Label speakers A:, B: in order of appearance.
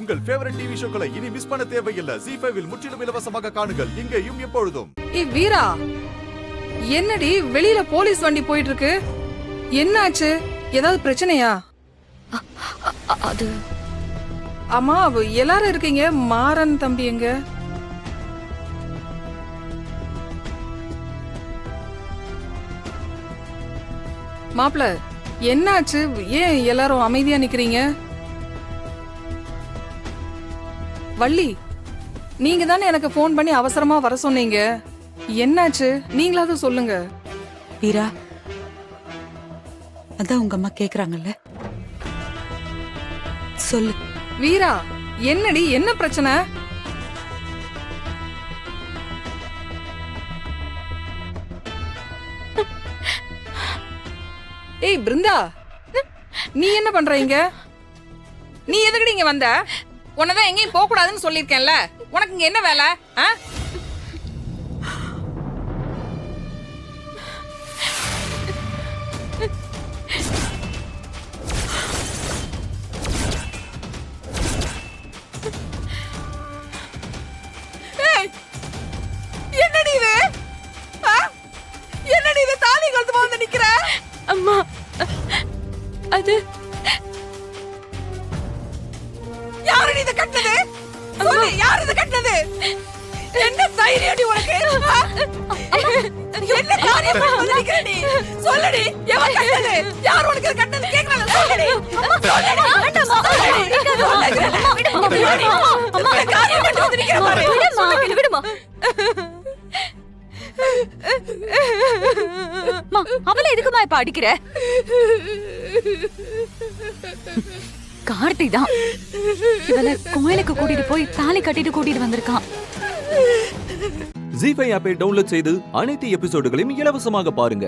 A: உங்கள் favourite TV ஷோக்களை இனி miss பண்ண தேவையில்லை. ZEE5 இல் முற்றிலும் இலவசமாக காணுங்கள், இங்கேயும் எப்பொழுதும்.
B: வீரா, என்னடி வெளியில போலீஸ் வண்டி போயிட்டு இருக்கு? என்னாச்சு? ஏதாவது பிரச்சனையா?
C: அது
B: அம்மா, எல்லாரும் இருக்கீங்க. மாறன் தம்பி எங்க? மாப்ள, என்னாச்சு? ஏன் எல்லாரும் அமைதியா நிக்கிறீங்க? வள்ளி, நீங்க தானே எனக்கு போன் பண்ணி அவசரமா வர சொன்னீங்க. என்னாச்சு? நீங்களாவது சொல்லுங்க.
D: வீரா, அதான் உங்க அம்மா கேக்குறாங்கல்ல, சொல்லு.
B: வீரா, என்னடி, என்ன பிரச்சனை? ஏய் பிருந்தா, நீ என்ன பண்ற இங்க? நீ எதுக்கு இங்க வந்த? உன்னதான் எங்கேயும் போக கூடாதுன்னு சொல்லிருக்கேன்ல. உனக்கு இங்க என்ன வேலை? என்னடி இது? என்னடி இது? தாலி கழுத்து வந்து நிக்கிற?
C: அம்மா, அது
B: யாரு இத கட்டது? சொல்லு, யாரு இத கட்டது? என்ன தைரியடி உனக்கு? என்ன காரியம் பண்ணி நிக்கிற நீ? சொல்லுடி, எவன் கட்டது? யார் உனக்கு இத கட்டது கேக்குறாங்க? சொல்லுடி.
C: விடுமா. அவளை எதுக்குமா இப்ப அடிக்கிற? கார்த்தி தான் இவளை கோயிலுக்கு கூட்டிட்டு போய் தாலி கட்டிட்டு கூட்டிட்டு வந்திருக்கான்.
E: ZEE5 ஆப்பை டவுன்லோட் செய்து அனைத்து எபிசோடுகளையும் இலவசமாக பாருங்க.